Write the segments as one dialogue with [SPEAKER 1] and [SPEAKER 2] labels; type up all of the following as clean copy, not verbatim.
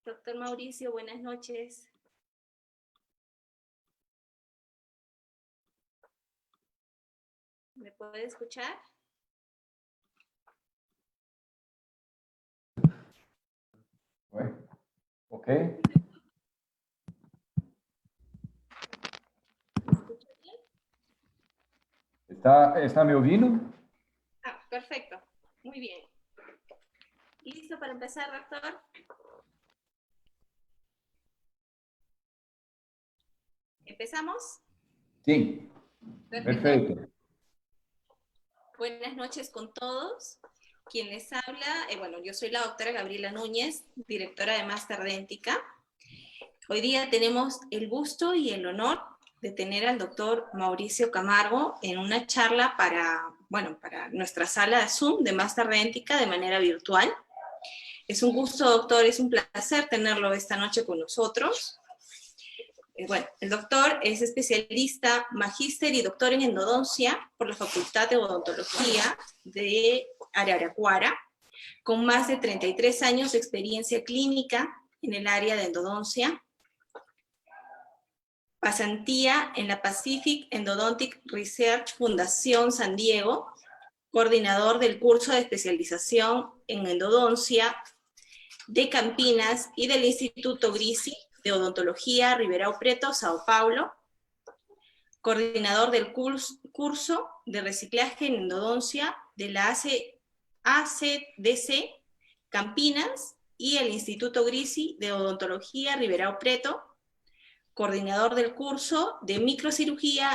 [SPEAKER 1] Doctor Mauricio, buenas noches. ¿Me puede escuchar?
[SPEAKER 2] Ok.
[SPEAKER 1] ¿Me escucha bien?
[SPEAKER 2] ¿Está me ouvindo?
[SPEAKER 1] Ah, perfecto. Muy bien. ¿Listo para empezar, doctor? ¿Empezamos?
[SPEAKER 2] Sí,
[SPEAKER 1] Perfecto.
[SPEAKER 2] perfeito.
[SPEAKER 1] Buenas noches con todos. Quien les habla, bueno, yo soy la doctora Gabriela Núñez, directora de Máster Dẹ́ntica. Hoy día tenemos el gusto y el honor de tener al doctor Mauricio Camargo en una charla para nuestra sala de Zoom de Máster Dẹ́ntica de manera virtual. Es un gusto, doctor, es un placer tenerlo esta noche con nosotros. El doctor es especialista, magíster y doctor en endodoncia por la Facultad de Odontología de Araraquara, con más de 33 años de experiencia clínica en el área de endodoncia, pasantía en la Pacific Endodontic Research Fundación San Diego, coordinador del curso de especialización en endodoncia de Campinas y del Instituto Grisi de Odontología Ribeirão Preto, Sao Paulo, coordinador del curso de reciclaje en endodoncia de la ACDC Campinas y el Instituto Grisi de Odontología Ribeirão Preto, coordinador del curso de microcirugía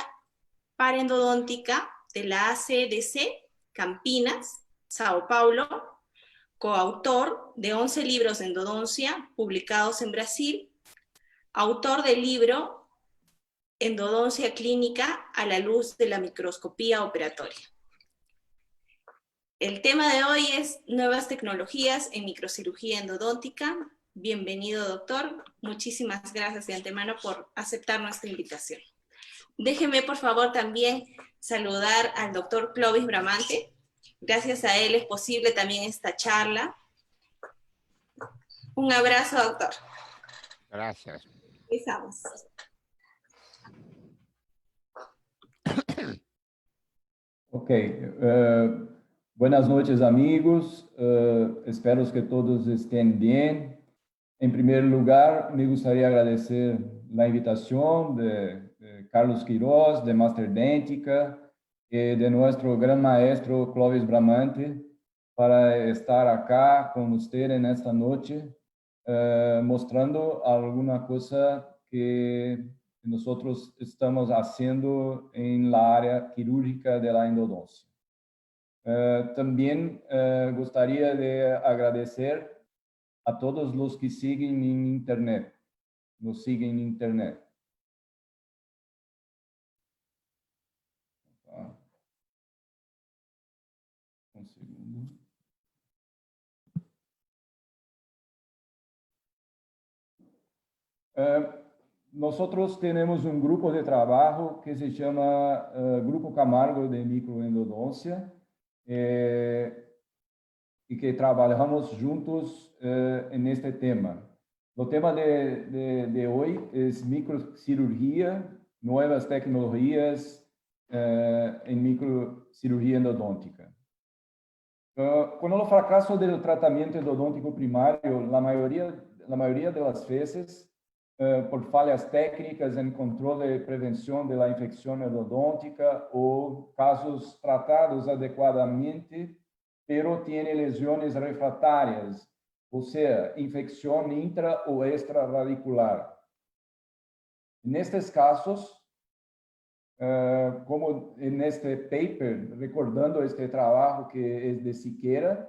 [SPEAKER 1] paraendodóntica de la ACDC Campinas, Sao Paulo, coautor de 11 libros de endodoncia publicados en Brasil, autor del libro Endodoncia Clínica a la luz de la microscopía operatoria. El tema de hoy es nuevas tecnologías en microcirugía endodóntica. Bienvenido, doctor. Muchísimas gracias de antemano por aceptar nuestra invitación. Déjeme, por favor, también saludar al doctor Clovis Bramante. Gracias a él es posible también esta charla. Un abrazo, doctor.
[SPEAKER 3] Gracias.
[SPEAKER 1] Empezamos.
[SPEAKER 2] Ok. Buenas noches, amigos. Espero que todos estén bien. En primer lugar, me gustaría agradecer la invitación de Carlos Quiroz, de Máster Dẹ́ntica, y de nuestro gran maestro Clovis Bramante, para estar acá con usted en esta noche, mostrando alguna cosa que nosotros estamos haciendo en la área quirúrgica de la endodoncia. También gustaría de agradecer a todos los que siguen en Internet, nos siguen en Internet. Un segundo. Nosotros tenemos un grupo de trabajo que se llama Grupo Camargo de Microendodoncia y que trabajamos juntos en este tema. El tema de hoy es microcirugía, nuevas tecnologías en microcirugía endodôntica. Con el fracaso del tratamiento endodôntico primario, la mayoría de las veces, por fallas técnicas en control de prevención de la infección endodôntica o casos tratados adecuadamente, pero tiene lesiones refractarias, o sea, infección intra o extraradicular. En estos casos, como en este paper, recordando este trabajo que es de Siqueira,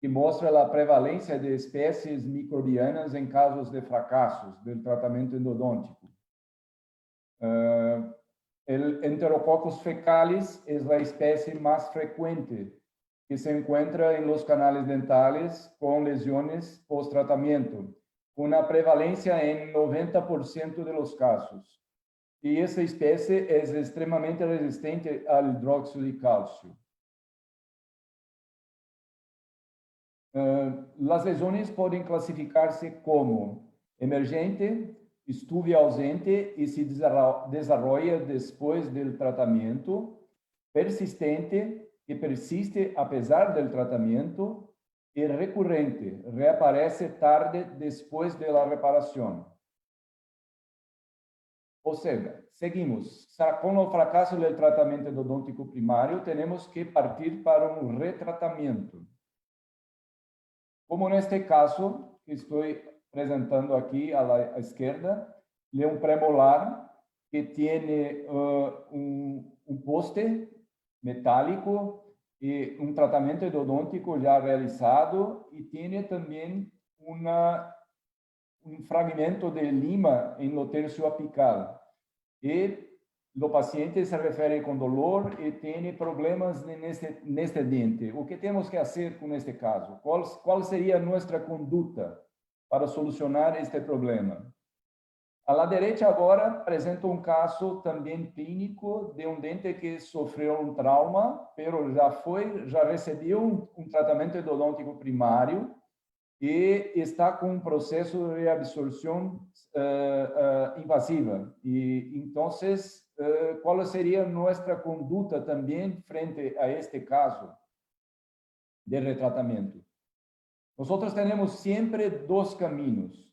[SPEAKER 2] que muestra la prevalencia de especies microbianas en casos de fracasos del tratamiento endodôntico. El Enterococcus fecalis es la especie más frecuente que se encuentra en los canales dentales con lesiones post-tratamiento, con una prevalencia en 90% de los casos. Y esta especie es extremadamente resistente al hidróxido de calcio. Las lesiones pueden clasificarse como emergente, estuve ausente y se desarrolla después del tratamiento, persistente, que persiste a pesar del tratamiento, y recurrente, reaparece tarde después de la reparación. O sea, seguimos. Con el fracaso del tratamiento endodôntico primario, tenemos que partir para un retratamiento. Como en este caso que estoy presentando aquí a la izquierda, de un premolar que tiene un poste metálico y un tratamiento endodôntico ya realizado y tiene también un fragmento de lima en lo tercio apical. Y los pacientes se refieren con dolor y tiene problemas en este diente. ¿O qué tenemos que hacer con este caso? ¿Cuál sería nuestra conducta para solucionar este problema? A la derecha agora presento un caso también clínico de un dente que sufrió un trauma, pero já recebeu un tratamiento endodôntico primario y está con un proceso de reabsorción invasiva. Y entonces, ¿cuál sería nuestra conducta también frente a este caso de retratamiento? Nosotros tenemos siempre dos caminos.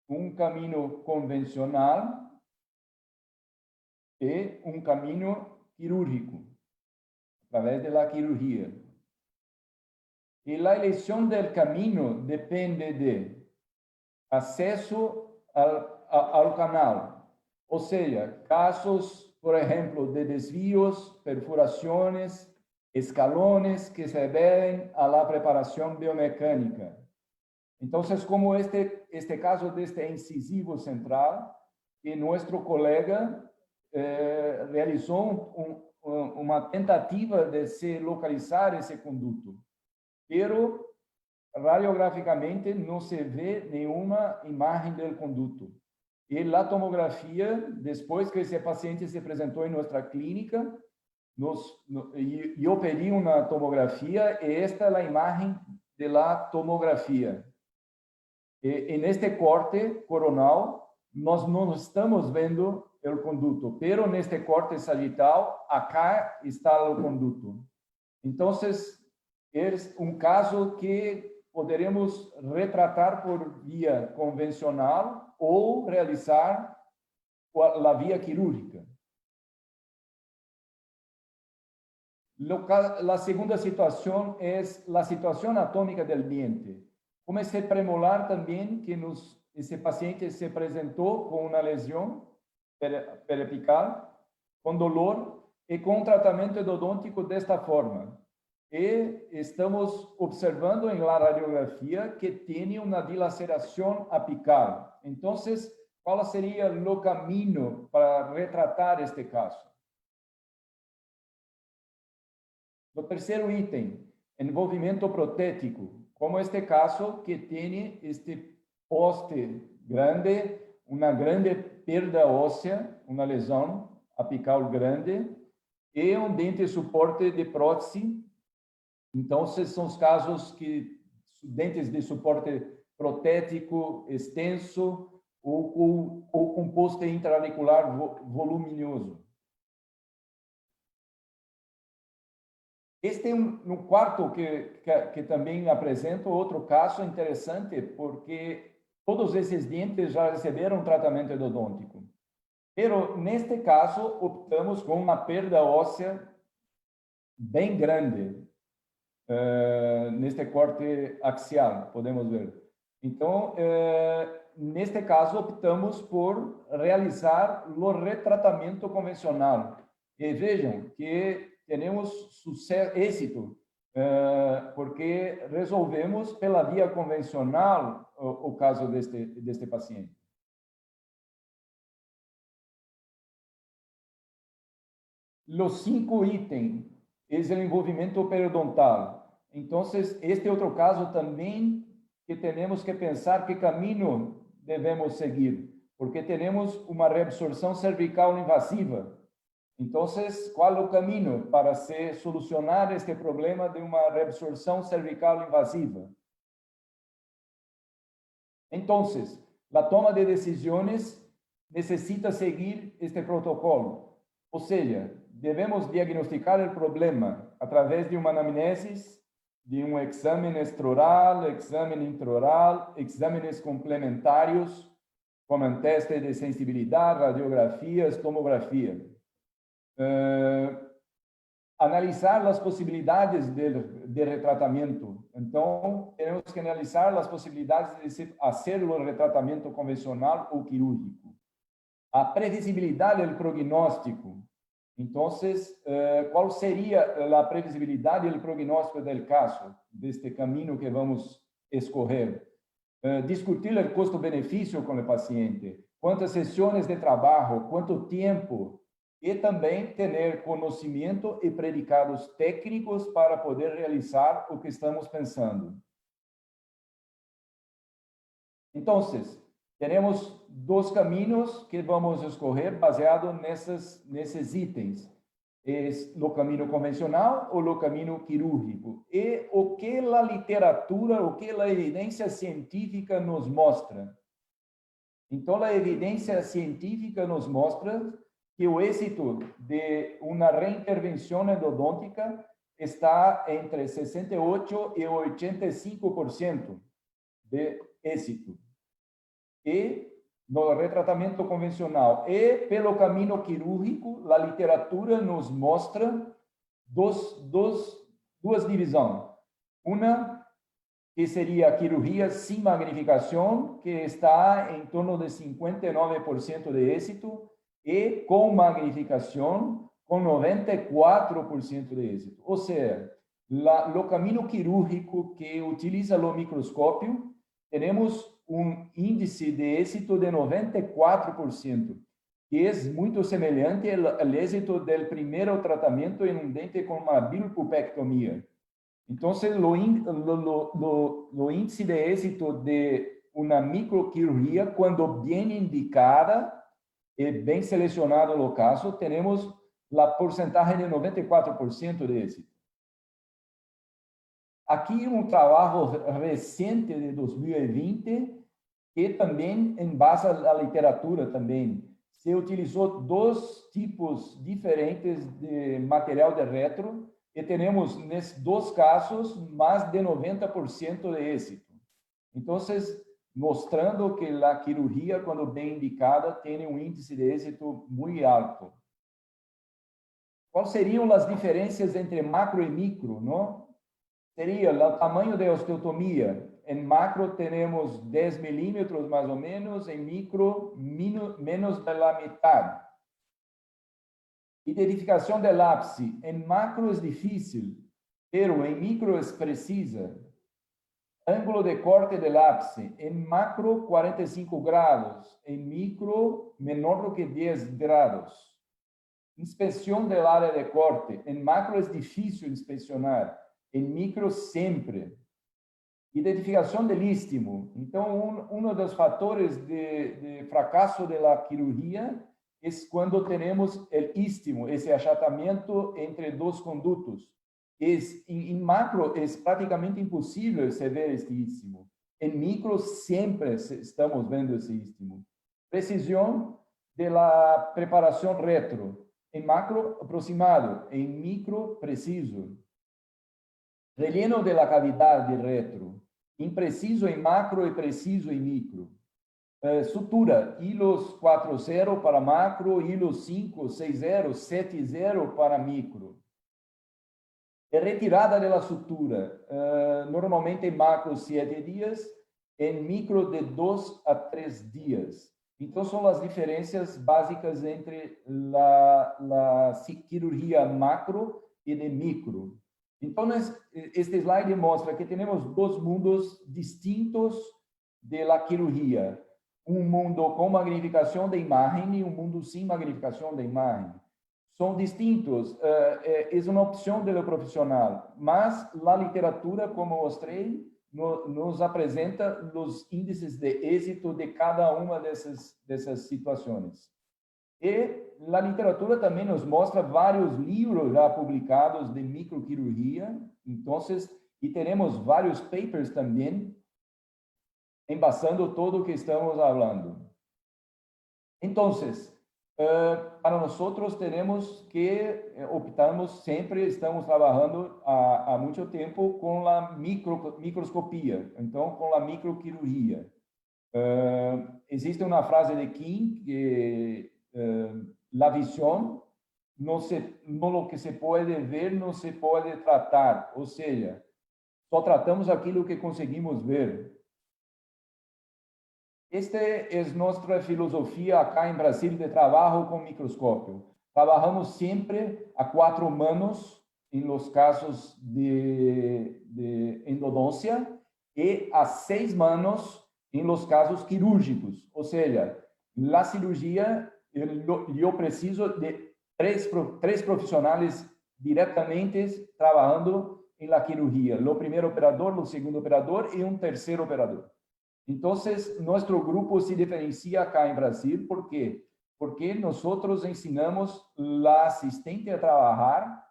[SPEAKER 2] Un camino convencional y un camino quirúrgico, a través de la cirugía. Y la elección del camino depende de acceso al canal, o sea, casos, por ejemplo, de desvíos, perforaciones, escalones que se deben a la preparación biomecánica. Entonces, como este caso de este incisivo central, que nuestro colega realizó una tentativa de se localizar ese conducto, pero radiográficamente no se ve ninguna imagen del conducto. Y la tomografía, después que ese paciente se presentó en nuestra clínica, yo pedí una tomografía y esta es la imagen de la tomografía. En este corte coronal, nós não estamos vendo o conduto, pero neste corte sagital, acá está o conduto. Então, é um caso que poderemos retratar por via convencional ou realizar a via quirúrgica. La segunda situación es la situación anatómica del diente. Como ese premolar también, que ese paciente se presentó con una lesión periapical, con dolor y con un tratamiento endodôntico de esta forma. Y estamos observando en la radiografía que tiene una dilaceración apical. Entonces, ¿cuál sería el camino para retratar este caso? El tercer ítem, envolvimiento protético, como este caso que tiene este poste grande, una grande perda ósea, una lesión apical grande, y un dente soporte de prótese. Entonces, son los casos que dentes de soporte protético extenso o con poste intraarticular voluminoso. Este é um quarto que também apresenta outro caso interessante, porque todos esses dentes já receberam tratamento endodôntico. Pero, neste caso, optamos com uma perda óssea bem grande, neste corte axial, podemos ver. Então, neste caso, optamos por realizar o retratamento convencional. E vejam que temos êxito, porque resolvemos pela via convencional o caso deste paciente. Os 5 itens é o envolvimento periodontal. Então, este é outro caso também que temos que pensar que caminho devemos seguir, porque temos uma reabsorção cervical invasiva. Então, qual é o caminho para se solucionar este problema de uma reabsorção cervical invasiva? Entonces, la toma de decisiones necesita seguir este protocolo. O sea, debemos diagnosticar el problema a través de una anamnesis, de un examen extraoral, examen intraoral, exámenes complementarios, como el test de sensibilidad, radiografías, tomografía. Analizar las posibilidades de retratamiento. Entonces, tenemos que analizar las posibilidades de hacerlo el retratamiento convencional o quirúrgico. A previsibilidad del prognóstico. Entonces, ¿cuál sería la previsibilidad y el pronóstico del caso, de este camino que vamos a escoger? Discutir el costo-beneficio con el paciente, cuántas sesiones de trabajo, cuánto tiempo, y también tener conocimiento y predicados técnicos para poder realizar lo que estamos pensando. Entonces, tenemos dos caminos que vamos a escoger baseado nesses itens. Es lo camino convencional o lo camino quirúrgico. Y o que la literatura, o que la evidencia científica nos mostra. Entonces, la evidencia científica nos mostra que o éxito de una reintervención endodôntica está entre 68 y 85% de éxito. E no retratamento convencional e pelo caminho quirúrgico, a literatura nos mostra duas divisões. Uma que seria a cirurgia sem magnificação, que está em torno de 59% de êxito, e com magnificação, com 94% de êxito. Ou seja, o caminho quirúrgico que utiliza o microscópio, temos índice de êxito de 94%, que é muito semelhante ao êxito do primeiro tratamento em um dente com uma bilpupectomia. Então, o índice de êxito de uma microquirurgia, quando bem indicada e bem selecionado no caso, temos a porcentagem de 94% de êxito. Aqui trabalho recente de 2020, que também, em base à literatura também, se utilizou dois tipos diferentes de material de retro, e temos, nesses dois casos, mais de 90% de êxito. Então, mostrando que a cirurgia, quando bem indicada, tem índice de êxito muito alto. Quais seriam as diferenças entre macro e micro, não? Seria o tamanho da osteotomia. Em macro, temos 10 milímetros, mais ou menos. Em micro, menos da metade. Identificação do ápice. Em macro é difícil, pero em micro é precisa. Ângulo de corte do ápice. Em macro, 45 graus. Em micro, menor do que 10 graus. Inspeção da área de corte. Em macro é difícil inspecionar. Em micro, sempre. Identificação do istmo. Então, um dos fatores de fracasso da cirurgia é quando temos o istmo, esse achatamento entre dois condutos. Em macro, é praticamente impossível se ver este istmo. Em micro, sempre estamos vendo esse istmo. Precisão da preparação retro. Em macro, aproximado. Em micro, preciso. Relleno de la cavidade retro. Impreciso em macro e preciso em micro. Sutura. Hilos 4.0 para macro, hilos 5, 6.0, 7.0 para micro. Retirada da sutura. Normalmente em macro 7 dias, em micro de 2 a 3 dias. Então, são as diferenças básicas entre a cirurgia macro e de micro. Então, este slide mostra que temos dois mundos distintos da cirurgia. Um mundo com magnificação da imagem e um mundo sem magnificação da imagem. São distintos, é uma opção do profissional, mas a literatura, como mostrei, nos apresenta os índices de êxito de cada uma dessas situações. E a literatura também nos mostra vários livros já publicados de microquirurgia, então, e teremos vários papers também embasando todo o que estamos falando. Então, para nós temos que optamos sempre, estamos trabalhando há muito tempo com a microscopia, então com a microquirurgia. Existe uma frase de King que la visión no lo que se pode ver, não se pode tratar, ou seja, só tratamos aquilo que conseguimos ver. Esta é nossa filosofia acá em Brasil de trabalho com microscópio. Trabalhamos sempre a 4 manos em los casos de endodôncia e a 6 manos em los casos quirúrgicos. Ou seja, na cirurgia eu preciso de três profissionais diretamente trabalhando em la cirurgia. O primeiro operador, o segundo operador e um terceiro operador. Então, nosso grupo se diferencia acá em Brasil, ¿por quê? Porque nós ensinamos a assistente a trabalhar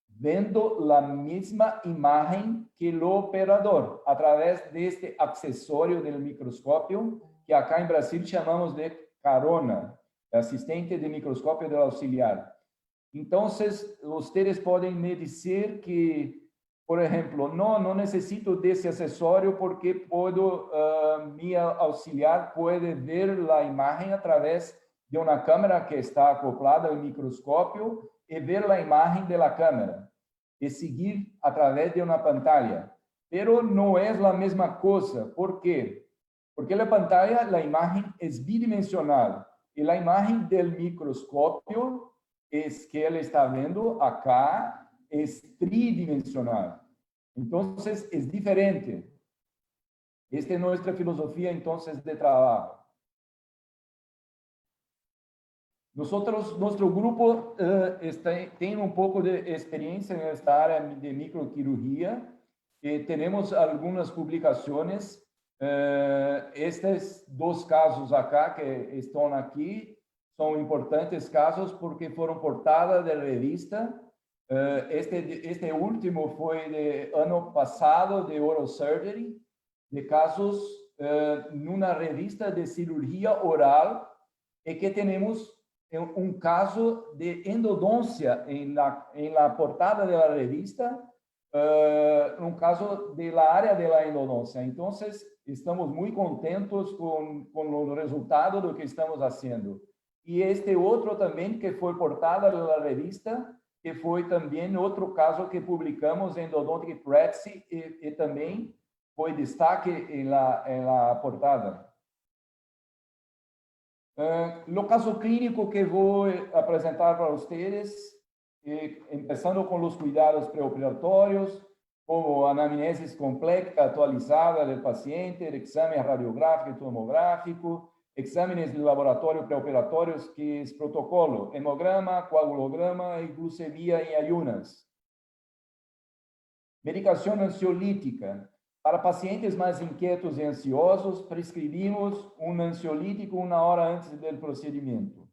[SPEAKER 2] vendo a mesma imagem que o operador, através deste acessório do microscópio, que acá em Brasil chamamos de carona, assistente de microscópio do auxiliar. Então, vocês podem me dizer que, por exemplo, não necessito desse acessório porque minha auxiliar pode ver a imagem através de uma câmera que está acoplada ao microscópio e ver a imagem da câmera e seguir através de uma pantalla. Pero não é a mesma coisa. ¿Por quê? Porque a pantalla, a imagem é bidimensional e a imagem do microscópio que ele está vendo acá é tridimensional. Então, é diferente. Esta é nossa filosofia, então, de trabalho. Nosso grupo tem um pouco de experiência nesta área de microquirurgia e temos algumas publicações. Estes 2 casos acá que estão aqui são importantes casos porque foram portada de revista. Este último foi de ano passado, de Oral-Surgery, de casos numa revista de cirurgia oral, e que temos um caso de endodôncia em la portada da revista, um caso da área da endodôncia. Então, estamos muito contentos com o resultado do que estamos fazendo. E este outro também, que foi portada da revista, que foi também outro caso que publicamos em Endodontic Practice e também foi destaque em la portada. No caso clínico que vou apresentar para vocês, começando com os cuidados pré-operatórios, como anamnese completa, atualizada do paciente, exame radiográfico e tomográfico, exames de laboratório pré-operatórios, que é protocolo, hemograma, coagulograma e glucemia em ayunas. Medicação ansiolítica. Para pacientes mais inquietos e ansiosos, prescrevimos um ansiolítico 1 hora antes do procedimento.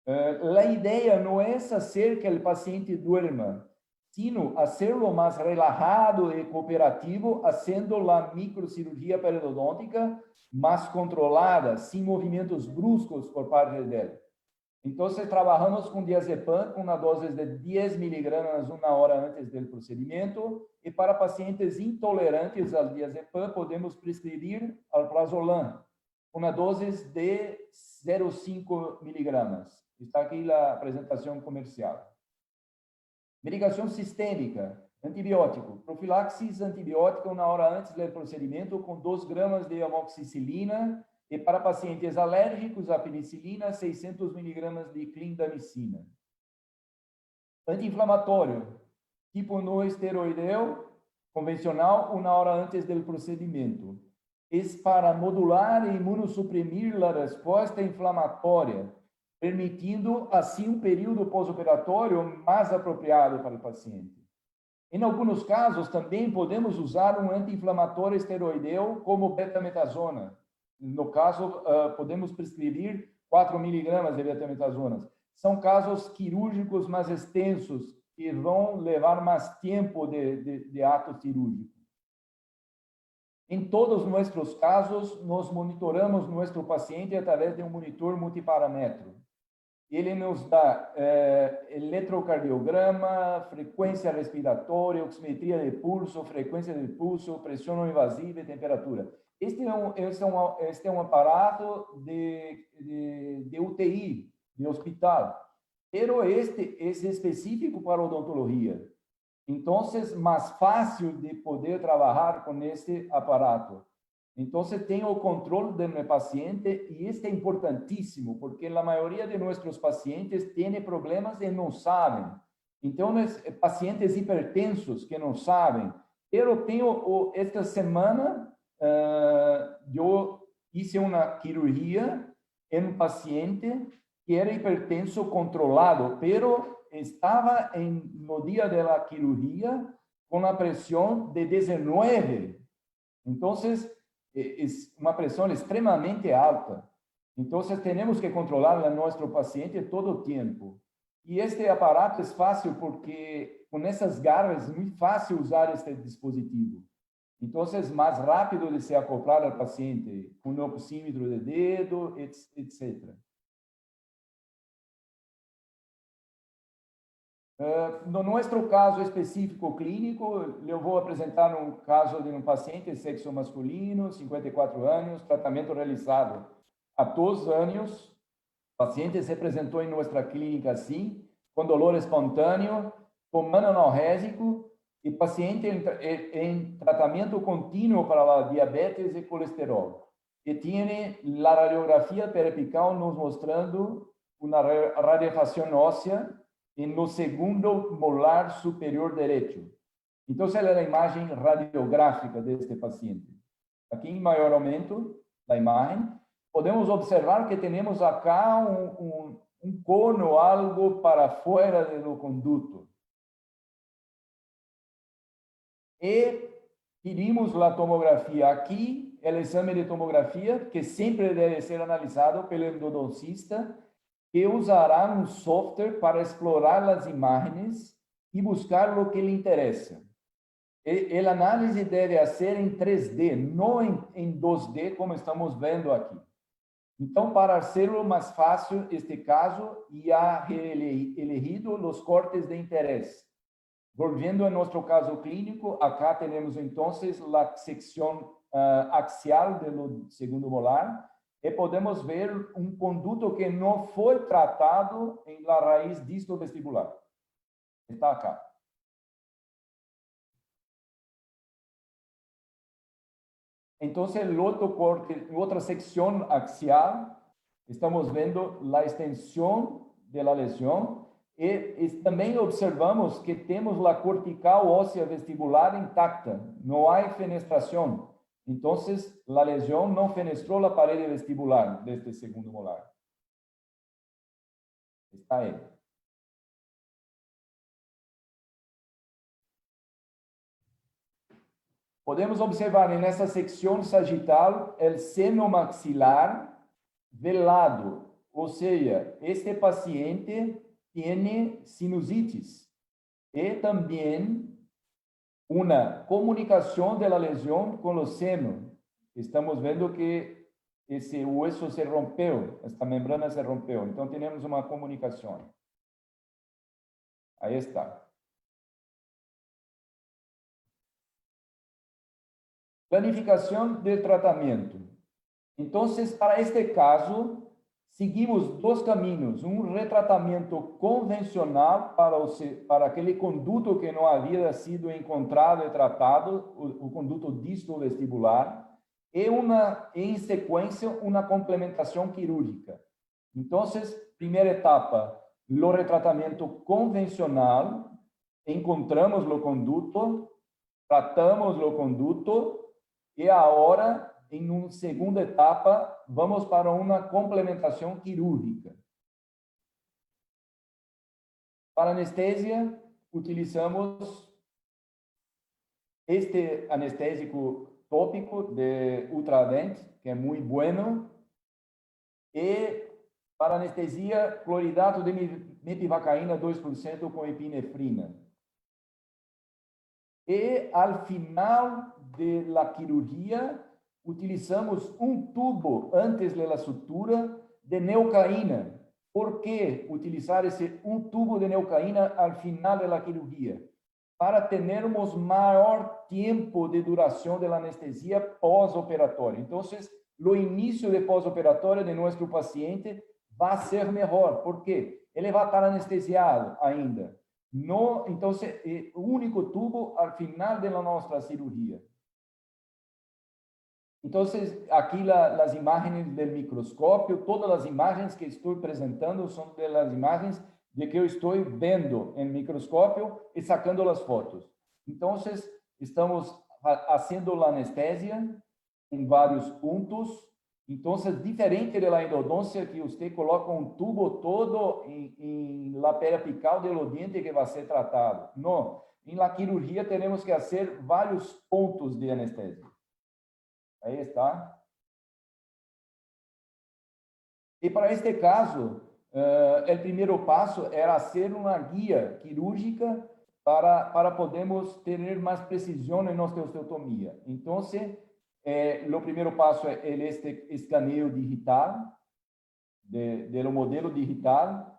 [SPEAKER 2] A ideia não é fazer que o paciente durma, sino hacerlo mais relajado e cooperativo, fazendo a microcirurgia periodontica mais controlada, sem movimentos bruscos por parte dele. Então, trabalhamos com diazepam, com uma dose de 10 miligramas 1 hora antes do procedimento, e para pacientes intolerantes ao diazepam, podemos prescrever alprazolam, com uma dose de 0,5 miligramas. Está aqui a apresentação comercial. Medicação sistêmica, antibiótico. Profilaxis antibiótica 1 hora antes do procedimento, com 2 gramas de amoxicilina, e para pacientes alérgicos à penicilina, 600 miligramas de clindamicina. Anti-inflamatório, tipo no esteroideu, convencional, 1 hora antes do procedimento. É para modular e imunossuprimir a resposta inflamatória, permitindo, assim, um período pós-operatório mais apropriado para o paciente. Em alguns casos, também podemos usar um anti-inflamatório esteroideu como betametasona. No caso, podemos prescrever 4 miligramas de betametasona. São casos quirúrgicos mais extensos, que vão levar mais tempo de ato cirúrgico. Em todos nuestros casos, nos monitoramos nuestro paciente a través de un monitor multiparámetro. Ele nos dá eletrocardiograma, frequência respiratória, oximetria de pulso, frequência de pulso, pressão não invasiva e temperatura. Este é um aparato de UTI, de hospital, pero este é específico para odontologia. Então, mais fácil de poder trabalhar com este aparato. Então, tenho o controle do meu paciente e isso é importantíssimo, porque a maioria de nossos pacientes tem problemas e não sabem. Então, pacientes hipertensos que não sabem. Eu tenho, esta semana, eu fiz uma cirurgia em um paciente que era hipertenso controlado, pero estava no dia da cirurgia com a pressão de 19. Então, é uma pressão extremamente alta. Então, temos que controlar a nosso paciente todo o tempo. E este aparato é fácil porque, com essas garras, é muito fácil usar este dispositivo. Então, é mais rápido de se acoplar ao paciente, com o oxímetro de dedo, etc. No nosso caso específico clínico, eu vou apresentar um caso de um paciente de sexo masculino, 54 anos, tratamento realizado há 2 anos. O paciente se apresentou em nossa clínica assim, com dolor espontâneo, tomando analgésico, e paciente em tratamento contínuo para a diabetes e colesterol. E tem a radiografia periapical nos mostrando uma rarefação óssea no segundo molar superior direito. Então, essa é a imagem radiográfica deste paciente. Aqui, em maior aumento da imagem, podemos observar que temos acá um cono, algo para fora do conduto. E pedimos a tomografia aqui, o exame de tomografia, que sempre deve ser analisado pelo endodoncista, que usará um software para explorar as imagens e buscar o que lhe interessa. A análise deve ser em 3D, não em 2D, como estamos vendo aqui. Então, para ser mais fácil este caso, já elegido os cortes de interesse. Volviendo a nosso caso clínico, acá temos então a secção axial do segundo molar, e podemos ver um conduto que não foi tratado em la raiz distovestibular. Está acá. Então, o outro corte, outra secção axial, estamos vendo a extensão da lesão e também observamos que temos a cortical óssea vestibular intacta, não há fenestração. Então, a lesão não fenestrou a parede vestibular deste segundo molar. Está aí. Podemos observar nessa secção sagital o seno maxilar velado, ou seja, este paciente tem sinusites e também uma comunicação da lesão com o seno. Estamos vendo que esse osso se rompeu, esta membrana se rompeu. Então, temos uma comunicação. Aí está. Planificação de tratamento. Então, para este caso, seguimos 2 caminhos. Um retratamento convencional para aquele conduto que não havia sido encontrado e tratado, o conduto distovestibular, e em sequência, uma complementação quirúrgica. Então, primeira etapa, o retratamento convencional, encontramos o conduto, tratamos o conduto, e agora, em uma segunda etapa, vamos para uma complementação quirúrgica. Para anestesia, utilizamos este anestésico tópico de Ultradent, que é muito bueno, e para anestesia, cloridato de mepivacaína 2% com epinefrina. E, ao final de la cirugía, utilizamos un tubo antes de la sutura de neocaína. ¿Por qué utilizar un tubo de neocaína al final de la cirugía? Para tenermos mayor tiempo de duración de la anestesia pós-operatória. Entonces, lo inicio de pós-operatória de nuestro paciente va a ser mejor. ¿Por qué? Ele va a estar anestesiado ainda. No, entonces, único tubo al final de nuestra cirugía. Entonces, aquí las imágenes del microscopio, todas las imágenes que estoy presentando son de las imágenes de que eu estou vendo em microscópio e sacando as fotos. Então, estamos fazendo a anestesia em vários pontos. Então, diferente da endodôncia, que você coloca um tubo todo em la periapical do diente que vai ser tratado. Não. Em la cirurgia, temos que fazer vários pontos de anestesia. Aí está. E para este caso, o primeiro passo era fazer uma guia quirúrgica para podermos ter mais precisão em nossa osteotomia. Então, o primeiro passo é este escaneio digital, do modelo digital.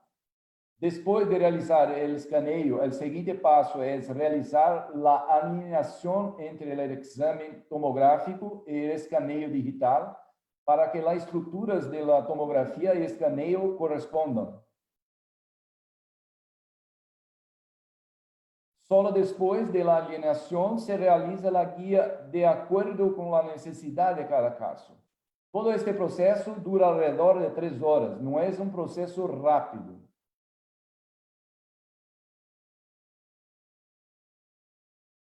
[SPEAKER 2] Depois de realizar o escaneio, o seguinte passo é realizar a alinhação entre o exame tomográfico e o escaneio digital, para que as estruturas da tomografia e escaneio correspondam. Só depois da alienação se realiza a guia de acordo com a necessidade de cada caso. Todo este processo dura alrededor de 3 horas, não é um processo rápido.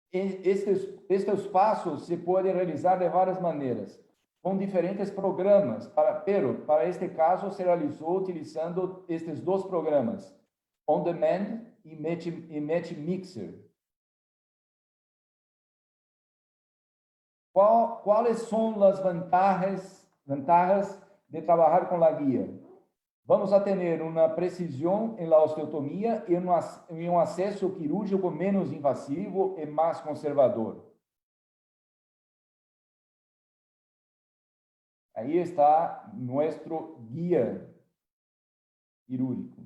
[SPEAKER 2] Estes passos se podem realizar de várias maneiras, com diferentes programas, pero para este caso se realizou utilizando estes dois programas, On Demand e Match Mixer. Quais são as vantagens de trabalhar com a guia? Vamos a ter uma precisão em la osteotomia e um acesso quirúrgico menos invasivo e mais conservador. Aí está nosso guia quirúrgico.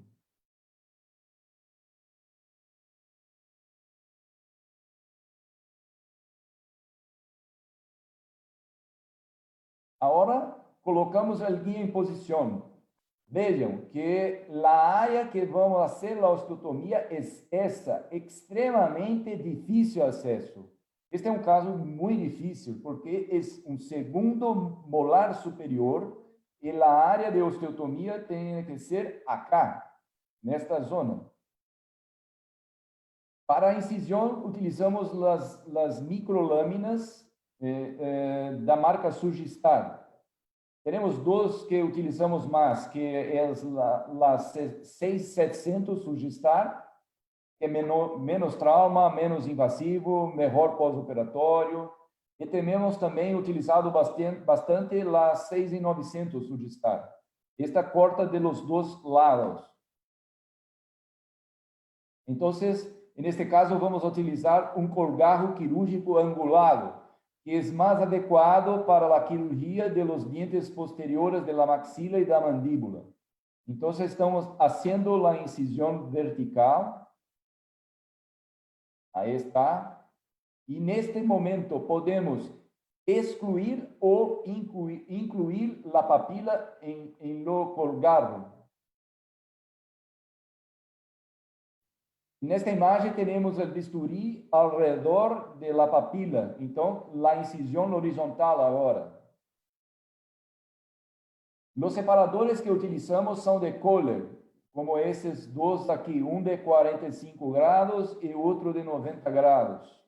[SPEAKER 2] Agora, colocamos o guia em posição. Vejam que a área que vamos fazer a osteotomia é essa, extremamente difícil acesso. Este é um caso muito difícil, porque é um segundo molar superior e a área de osteotomia tem que ser acá, nesta zona. Para a incisão, utilizamos as microlâminas da marca Surgistar. Temos dois que utilizamos mais, que é a 6700 Surgistar, que é menos trauma, menos invasivo, melhor pós-operatório. E temos também utilizado bastante a 6900 Surgistar. Esta corta de los dois lados. Então, neste caso, vamos utilizar um colgarro quirúrgico angulado, que é mais adequado para a cirurgia de los dientes posteriores de la maxila e da mandíbula. Então, estamos fazendo a incisão vertical. Aí está. E neste momento podemos excluir ou incluir a papila em lo colgarro. Nesta imagem, temos o bisturi ao redor da papila. Então, a incisão horizontal agora. Os separadores que utilizamos são de Kohler, como esses dois aqui, um de 45 graus e outro de 90 graus.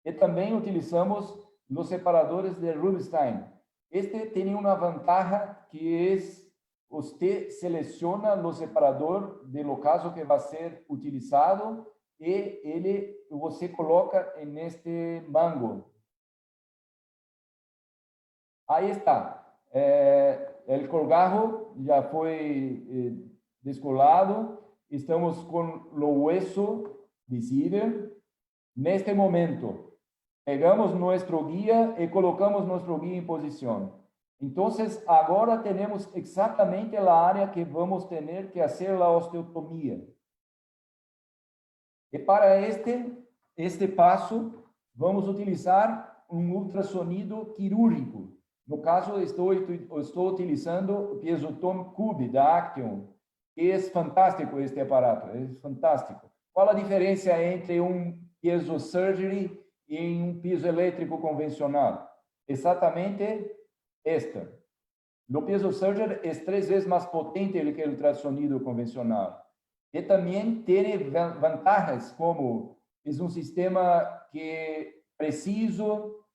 [SPEAKER 2] E também utilizamos os separadores de Rubinstein. Este tem uma vantagem que é você seleciona o separador do caso que vai ser utilizado e você coloca neste mango. Aí está. O colgarro já foi descolado. Estamos com o hueso visível. Neste momento, Pegamos nuestro guía y colocamos nuestro guía en posición. Entonces, ahora tenemos exactamente la área que vamos a tener que hacer la osteotomía. Y para este paso, vamos a utilizar un ultrasonido quirúrgico. No caso, estoy utilizando el Piezotom Cube da Action, que es fantástico este aparato, es fantástico. ¿Cuál es la diferencia entre un piezosurgery y un piezoeléctrico convencional? Exactamente esta. O piezosurgery es 3 veces más potente que el ultrasonido convencional. Y también tiene ventajas como es un sistema que preciso,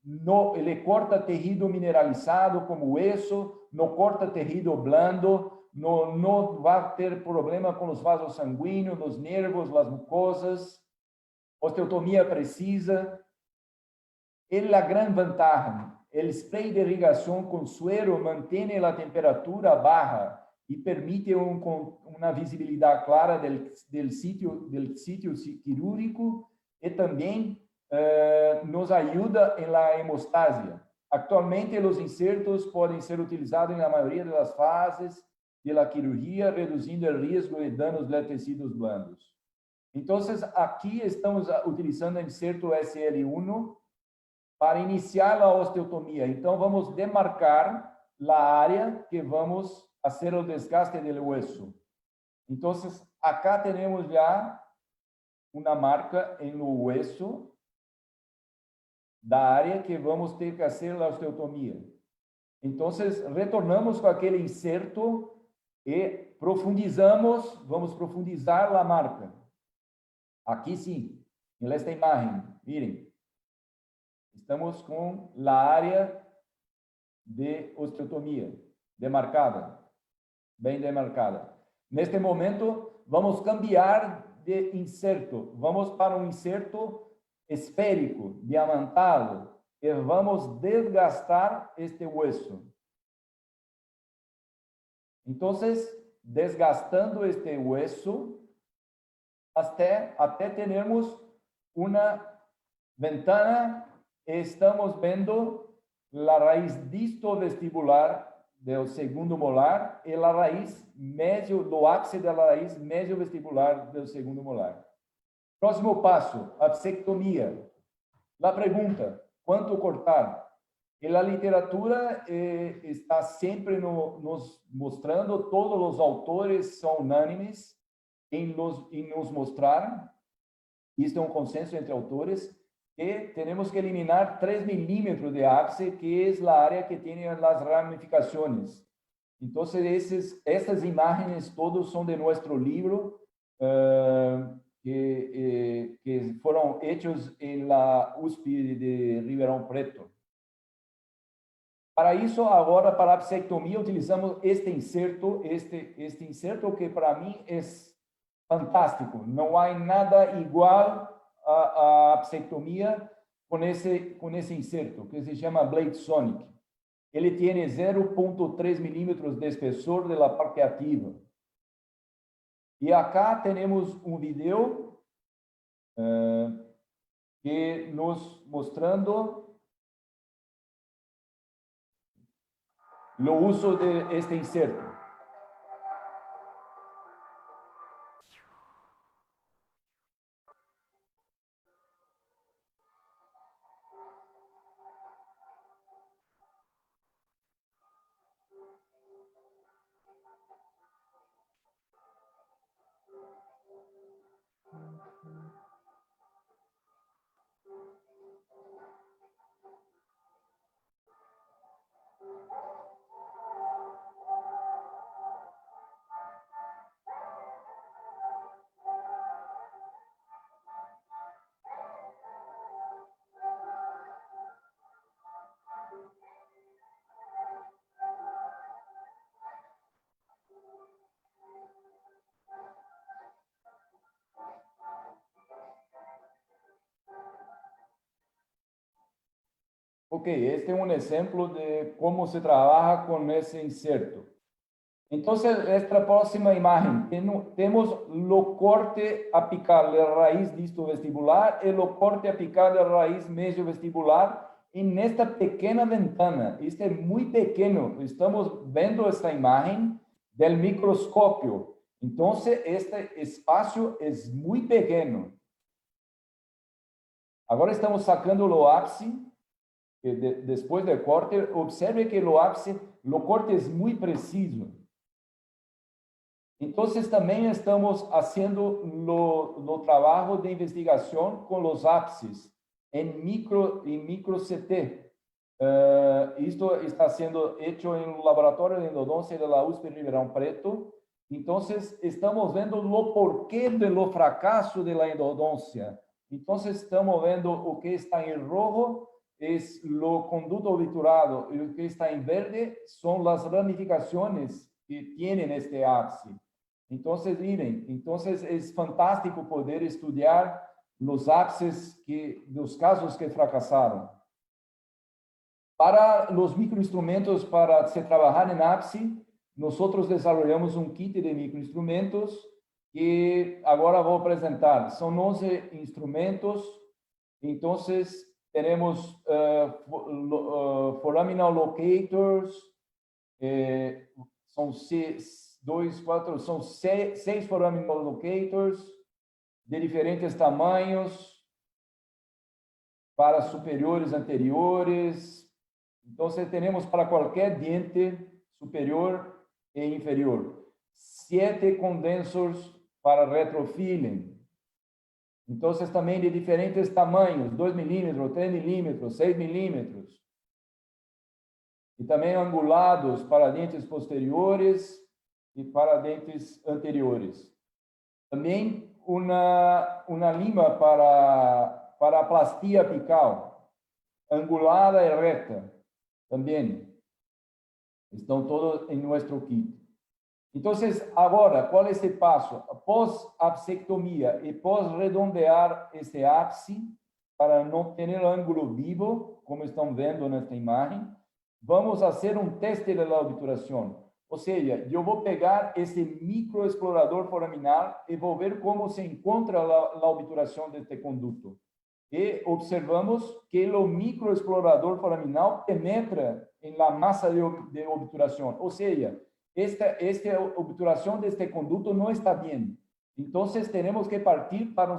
[SPEAKER 2] no le corta tejido mineralizado como hueso, no corta tejido blando, no va a ter problema con los vasos sanguíneos, los nervios, las mucosas, osteotomía precisa. Y la gran ventaja, el spray de irrigación con suero mantiene la temperatura baja y permite una visibilidad clara del sitio quirúrgico y también nos ayuda en la hemostasia. Actualmente los insertos pueden ser utilizados en la mayoría de las fases de la cirugía, reduciendo el riesgo de danos de tejidos blandos. Entonces, aquí estamos utilizando el inserto SL1 para iniciar a osteotomia. Então, vamos demarcar a área que vamos fazer o desgaste do hueso. Então, acá temos já uma marca no hueso da área que vamos ter que fazer a osteotomia. Então, retornamos com aquele inserto e profundizamos, vamos profundizar a marca. Aqui sim, nesta imagem, miren. Estamos com a área de osteotomia demarcada, bem demarcada. Neste momento, vamos cambiar de inserto. Vamos para um inserto esférico, diamantado, e vamos desgastar este hueso. Então, desgastando este hueso, até termos uma ventana. Estamos vendo a raiz distovestibular do segundo molar e a raiz médio, do ápice da raiz médio vestibular do segundo molar. Próximo passo, a bisektomia. A pergunta, quanto cortar? E a literatura está sempre nos mostrando, todos os autores são unânimes em nos mostrar, isto é um consenso entre autores, que temos que eliminar 3 milímetros de ápice, que é a área que tem as ramificações. Então, estas imagens todas são de nosso livro, que foram hechos em la USP de Ribeirão Preto. Para isso, agora, para a bisektomia, utilizamos este inserto que para mim é fantástico. Não há nada igual a bisektomia com esse inserto, que se chama Blade Sonic. Ele tem 0,3 milímetros de espessor da parte ativa. E acá temos um vídeo que nos mostrando o uso de este inserto. Ok, este é um exemplo de como se trabalha com esse inserto. Entonces, esta próxima imagen, tenemos lo corte apical de raíz disto vestibular y lo corte apical de raíz medio vestibular en esta pequeña ventana. Este es muy pequeño. Estamos viendo esta imagen del microscopio. Entonces, este espacio es muy pequeño. Agora estamos sacando o ápice, después del corte. Observe que o ápice, o corte é muito preciso. Então, também estamos fazendo o trabalho de investigação com os ápices em micro CT. Isto está sendo hecho em um laboratório de endodôncia da USP Ribeirão Preto. Então, estamos vendo o porquê do fracasso da endodôncia. Então, estamos vendo o que está em rojo é o conduto obturado e o que está em verde são as ramificações que tem este ápice. Então, miren, é fantástico poder estudar os ápices dos casos que fracassaram. Para os microinstrumentos para se trabalhar em ápice, nós desenvolvemos um kit de microinstrumentos que agora vou apresentar. São 11 instrumentos. Então, temos foraminal locators, são 6 foraminal locators de diferentes tamanhos, para superiores, anteriores. Então, temos para qualquer diente superior e inferior. 7 condensors para retrofilling. Então, também de diferentes tamanhos, 2 milímetros, 3 milímetros, 6 milímetros. E também angulados para dentes posteriores e para dentes anteriores. Também uma lima para a plastia apical, angulada e reta. Também estão todos em nosso kit. Então, agora, qual é esse passo? Após a apsectomia e após redondear esse ápice, para não ter ângulo vivo, como estão vendo nesta imagem, vamos fazer um teste de obturação. Ou seja, eu vou pegar esse microexplorador foraminal e vou ver como se encontra a obturação deste conduto. E observamos que o microexplorador foraminal penetra em la massa de obturação. Ou seja, esta obturação deste conduto não está bem. Então, temos que partir para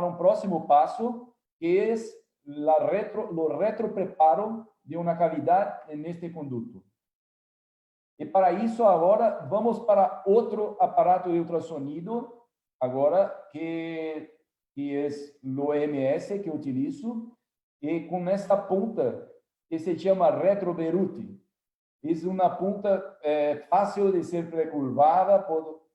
[SPEAKER 2] um próximo passo, que é o retropreparo de uma cavidade neste conduto. E para isso, agora, vamos para outro aparato de ultrassonido, agora, que é o EMS que eu utilizo, e com esta ponta, que se chama retroberuti. É uma ponta fácil de ser precurvada,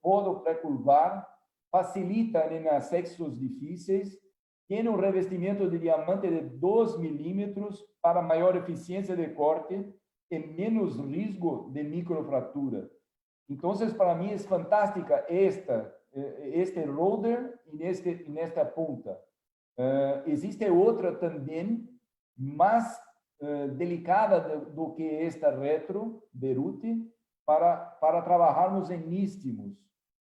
[SPEAKER 2] pode precurvar, facilita em acessos difíceis, tem um revestimento de diamante de 2 milímetros para maior eficiência de corte e menos risco de microfratura. Então, para mim, é fantástica este roller e nesta ponta. Existe outra também, mas delicada do que esta retro Beruti para trabalharmos em istmos,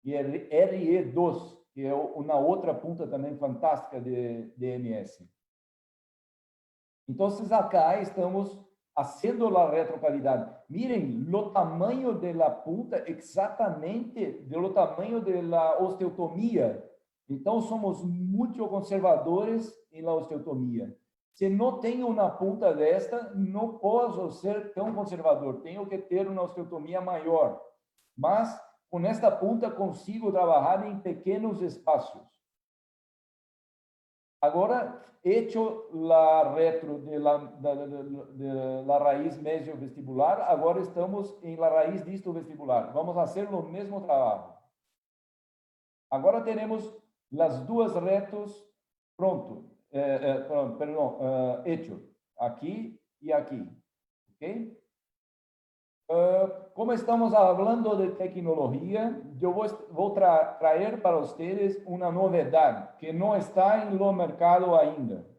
[SPEAKER 2] e RE2, que é uma outra ponta também fantástica de MS. Então, acá estamos fazendo a retrocavidade. Miren o tamanho da ponta, exatamente do tamanho da osteotomia. Então, somos muito conservadores em la osteotomia. Se não tenho uma ponta desta, não posso ser tão conservador. Tenho que ter uma osteotomia maior. Mas, com esta ponta, consigo trabalhar em pequenos espaços. Agora, hecho la retro de la raiz medio vestibular, agora estamos em la raiz disto vestibular. Vamos fazer o mesmo trabalho. Agora temos as duas retos pronto. Hecho, aqui e aqui, ok? Como estamos falando de tecnologia, eu vou trazer para vocês uma novidade que não está no mercado ainda,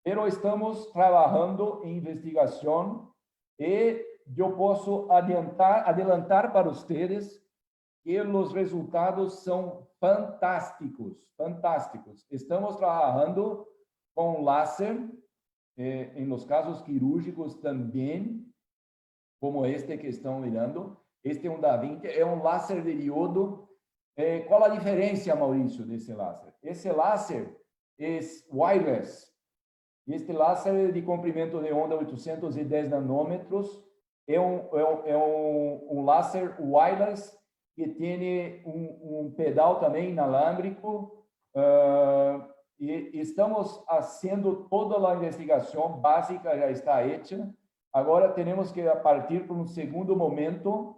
[SPEAKER 2] mas estamos trabalhando em investigação e eu posso adelantar para vocês que os resultados são fantásticos, fantásticos. Estamos trabalhando com láser, em los casos quirúrgicos também, como este que estão mirando. Este é um Da Vinci, é um láser de diodo. Qual a diferença, Maurício, desse láser? Esse láser é wireless. Este láser é de comprimento de onda 810 nanômetros. É um láser wireless que tem um pedal também inalámbrico. E estamos fazendo toda a investigação básica, já está hecha. Agora temos que partir para um segundo momento,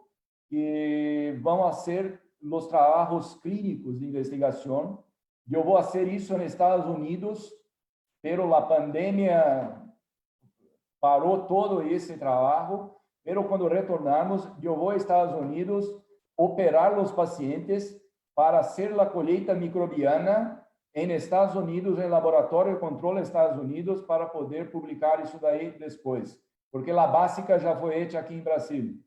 [SPEAKER 2] que vão ser os trabalhos clínicos de investigação. Eu vou fazer isso nos Estados Unidos, pero a pandemia parou todo esse trabalho. Pero quando retornarmos, eu vou aos Estados Unidos operar os pacientes para fazer a colheita microbiana em Estados Unidos, em laboratório de controle Estados Unidos, para poder publicar isso daí depois. Porque a básica já foi feita aqui em Brasil.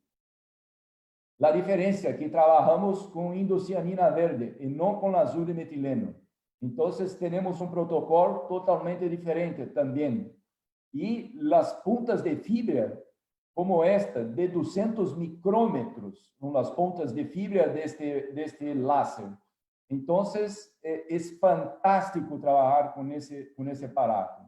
[SPEAKER 2] A diferença é que trabalhamos com indocianina verde e não com azul de metileno. Então, temos um protocolo totalmente diferente também. E as pontas de fibra, como esta, de 200 micrômetros, nas pontas de fibra deste láser. Então, é fantástico trabalhar com esse aparato.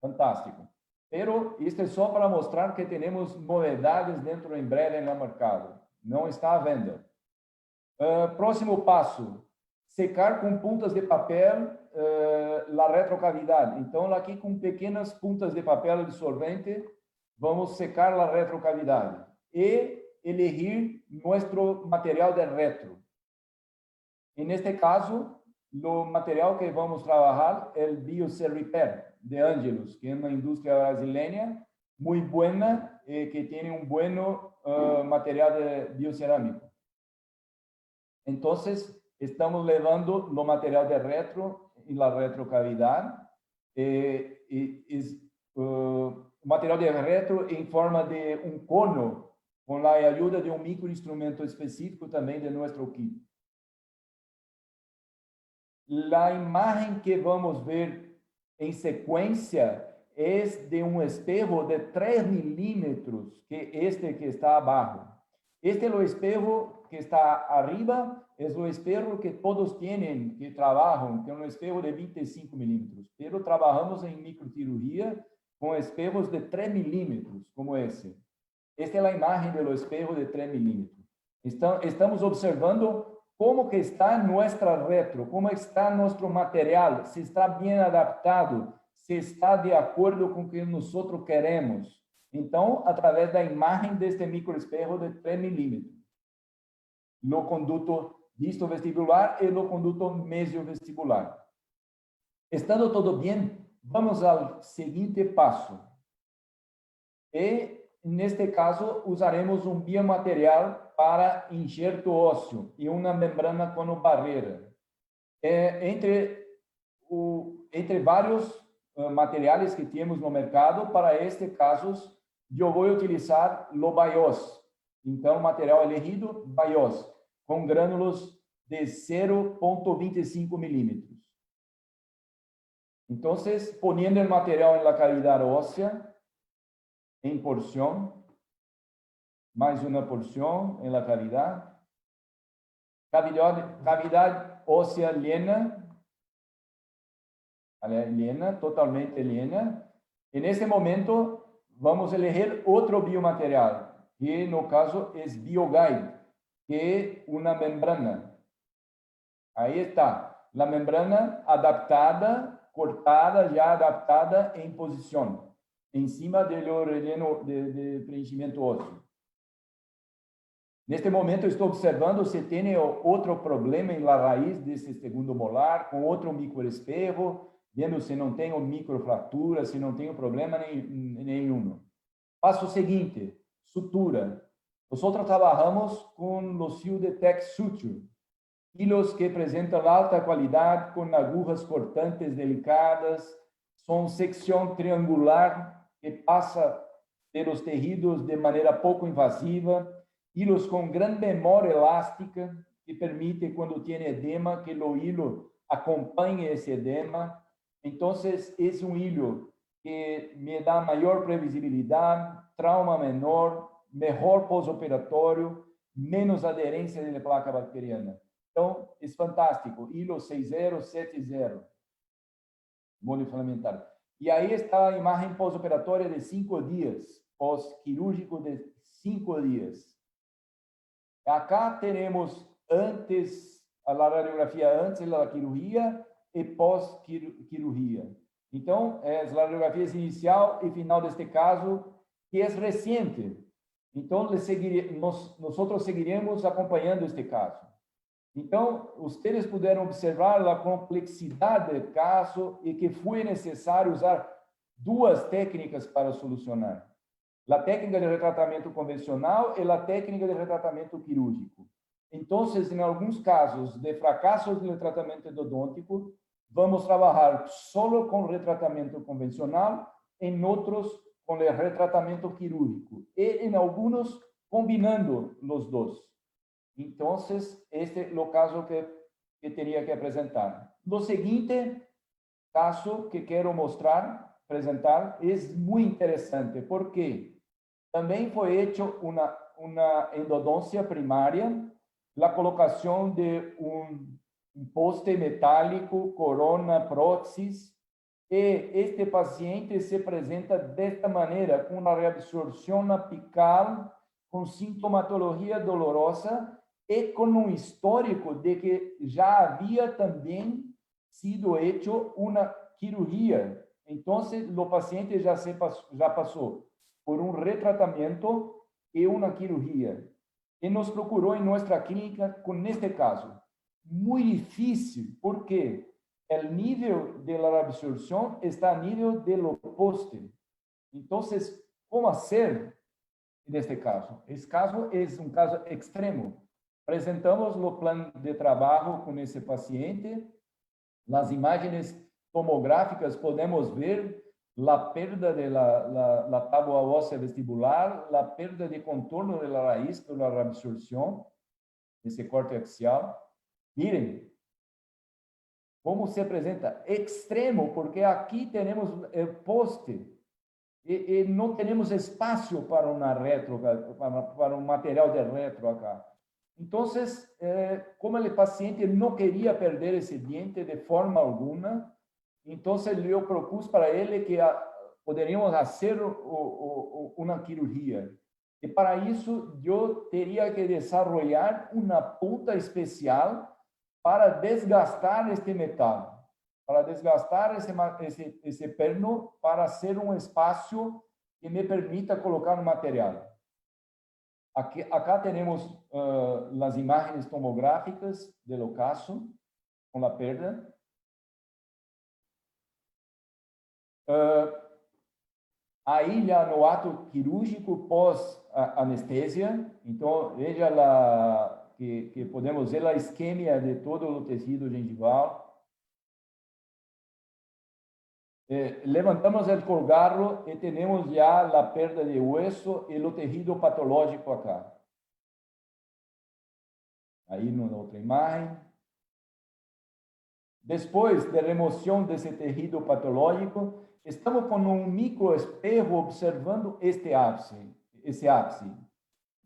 [SPEAKER 2] Fantástico. Pero isto é só para mostrar que temos novidades dentro em breve no mercado. Não está à venda. Próximo passo, secar com pontas de papel a retrocavidade. Então, aqui com pequenas pontas de papel absorvente, vamos secar a retrocavidade e elegir nosso material de retro. Neste caso, o material que vamos trabalhar é o BioCerrepair de Angelus, que é uma indústria brasileira muito boa e que tem um bom material de biocerâmico. Então, estamos levando o material de retro e a retrocavidade, o material de retro em forma de um cono, com a ajuda de um microinstrumento específico também de nosso kit. A imagem que vamos ver em sequência é de um espejo de 3 milímetros, que este que está abaixo. Este é o espejo que está arriba, é o espejo que todos têm, que trabalham, que é um espejo de 25 milímetros. Pero trabalhamos em microcirurgia com espejos de 3 milímetros, como esse. Esta é a imagem do espejo de 3 milímetros. Estamos observando como que está nossa retro, como está nosso material, se está bem adaptado, se está de acordo com o que nós queremos. Então, através da imagem deste microespejo de 3 milímetros, no conduto disto-vestibular e no conduto mesio-vestibular. Estando tudo bem, vamos ao seguinte passo. E, neste caso, usaremos um biomaterial para enxerto ósseo e uma membrana como barreira. Entre vários materiais que temos no mercado, para este caso, eu vou utilizar o BIOS. Então, material elegido, BIOS, com grânulos de 0,25 milímetros. Então, poniendo o material na cavidade óssea, em porção, mais uma porção na cavidade. Cavidade óssea liena, totalmente liena. E nesse momento, vamos eleger outro biomaterial, que no caso é BioGuide, que é uma membrana. Aí está, a membrana adaptada, cortada, já adaptada em posição, em cima do relleno de preenchimento ósseo. Neste momento, estou observando se tem outro problema na raiz desse segundo molar, com outro microespejo, vendo se não tem microfratura, se não tem problema nenhum. Passo seguinte, sutura. Nós trabalhamos com os fios de Tech Suture, fios que apresentam alta qualidade, com agulhas cortantes delicadas, são secção triangular que passa de los tejidos de manera pouco invasiva, hilos con gran memória elástica, que permite, cuando tiene edema, que el hilo acompañe ese edema. Entonces, es un hilo que me da mayor previsibilidad, trauma menor, mejor pós-operatório, menos aderência de placa bacteriana. Então, é fantástico. Hilo 6070, molho filamentar. E aí está a imagem pós-operatória de 5 dias, pós-quirúrgico de 5 dias. Acá temos antes, a radiografia antes da cirurgia e pós-cirurgia. Então, é as radiografias inicial e final deste caso, que é recente. Então, nós seguiremos acompanhando este caso. Então, vocês puderam observar a complexidade do caso e que foi necessário usar 2 técnicas para solucionar. A técnica de retratamento convencional e a técnica de retratamento quirúrgico. Então, em alguns casos de fracassos no tratamento endodôntico, vamos trabalhar só com retratamento convencional, em outros com o retratamento quirúrgico, e em alguns combinando os dois. Então, este é o caso que teria que apresentar. O seguinte caso que quero apresentar, é muito interessante, porque também foi feita uma endodôncia primária, a colocação de um poste metálico, corona, prótesis, e este paciente se apresenta desta maneira, com uma reabsorção apical, com sintomatologia dolorosa e com um histórico de que já havia também sido feita uma cirurgia. Então, o paciente já passou por um retratamento e uma cirurgia. E nos procurou em nossa clínica com este caso. Muito difícil, porque o nível de absorção está a nível do poste. Então, como fazer neste caso? Esse caso é um caso extremo. Apresentamos o plano de trabalho com esse paciente. Nas imagens tomográficas podemos ver a perda da tábua óssea vestibular, a perda de contorno da raiz pela absorção desse corte axial. Miren como se apresenta extremo, porque aqui temos o poste e não temos espaço para uma retro, para um material de retro acá. Então, como o paciente não queria perder esse diente de forma alguma, então eu propus para ele que poderíamos fazer uma cirurgia. E para isso, eu teria que desenvolver uma punta especial para desgastar este metal, para desgastar esse perno, para ser um espaço que me permita colocar um material. Acá temos as imagens tomográficas do caso, com a perda. Aí, já no ato quirúrgico pós-anestesia, então, veja que podemos ver a isquemia de todo o tecido gengival. Levantamos o colgarro e temos já a perda de hueso e o tecido patológico acá. Aí, na outra imagem. Depois de remoção desse tecido patológico, estamos com um microespelho observando esse ápice.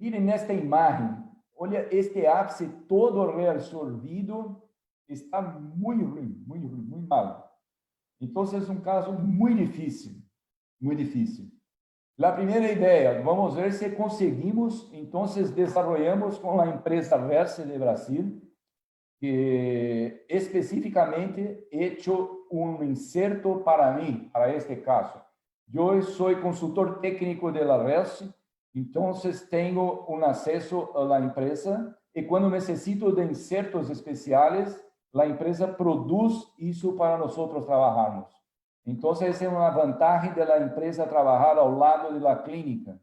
[SPEAKER 2] Mirem nesta imagem. Olha, este ápice todo reabsorvido está muito ruim, muito mal. Então, é um caso muito difícil, muito difícil. A primeira ideia, vamos ver se conseguimos, então, desenvolvemos com a empresa Verse de Brasil, que especificamente hecho um inserto para mim, para este caso. Eu sou consultor técnico de la Verse, então tenho um acesso à empresa e quando necessito de insertos especiais, a empresa produz isso para nós trabalharmos. Então, essa é uma vantagem da empresa trabalhar ao lado da clínica.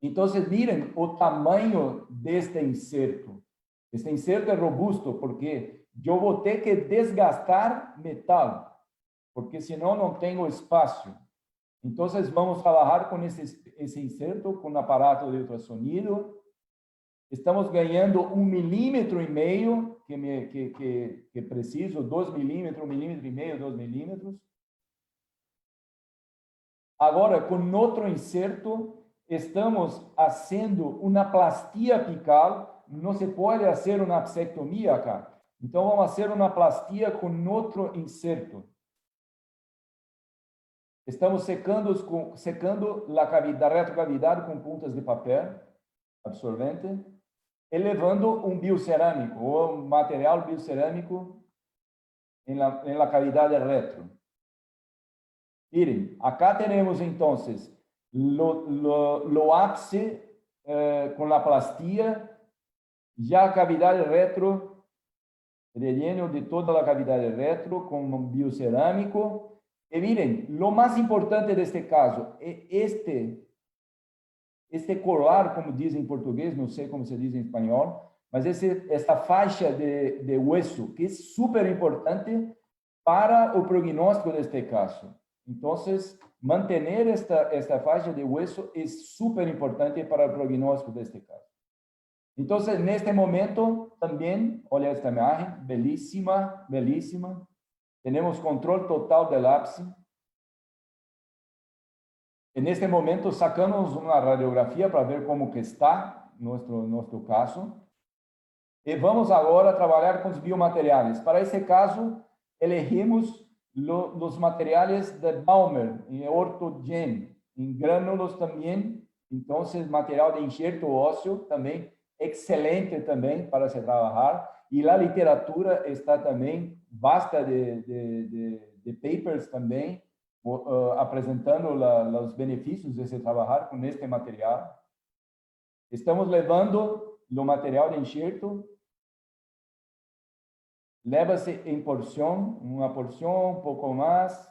[SPEAKER 2] Então, miren o tamanho deste inserto. Este inserto é robusto porque eu vou ter que desgastar metal, porque senão não tenho espaço. Entonces vamos trabajar con ese inserto, con aparato de ultrasonido. Estamos ganhando 1,5 milímetros, que preciso, 2 milímetros, 1,5 milímetros, 2 milímetros. Agora, com outro inserto, estamos fazendo uma plastia apical. Não se pode fazer uma apsectomia acá. Então, vamos fazer uma plastia com outro inserto. Estamos secando a cavidade, a retrocavidade com puntas de papel absorvente, elevando um biocerâmico ou material biocerâmico na cavidade retro. Miren, acá temos então o ápice com a plastia, já a cavidade retro, relleno de toda a cavidade retro com um biocerâmico. E miren, lo mais importante deste caso é este colar, como dizem em português, não sei como se diz em espanhol, mas esta faixa de hueso, que é super importante para o prognóstico deste caso. Então, manter esta faixa de hueso é super importante para o prognóstico deste caso. Então, neste momento, também, olha esta imagem, belíssima, belíssima. Temos controle total do ápice. En este momento sacamos uma radiografia para ver como que está nosso caso. E vamos agora trabalhar com os biomateriais. Para esse caso, elegimos os materiais de Baumer, em Orthogen, em grânulos também. Então, material de enxerto ósseo também, excelente também para se trabalhar. E a literatura está também vasta de papers também, apresentando os benefícios de se trabalhar com este material. Estamos levando o material de enxerto, leva-se em porção, uma porção, um pouco mais,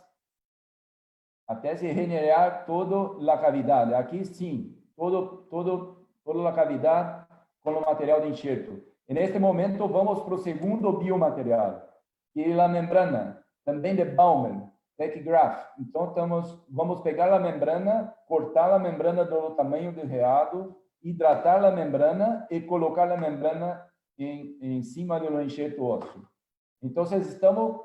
[SPEAKER 2] até se regenerar toda a cavidade. Aqui sim, toda a cavidade com o material de enxerto. Neste momento, vamos para o segundo biomaterial, que é a membrana, também de Baumer, TechGraph. Então, vamos pegar a membrana, cortar a membrana do tamanho desejado, hidratar a membrana e colocar a membrana em cima do enxerto ósseo. Então, estamos,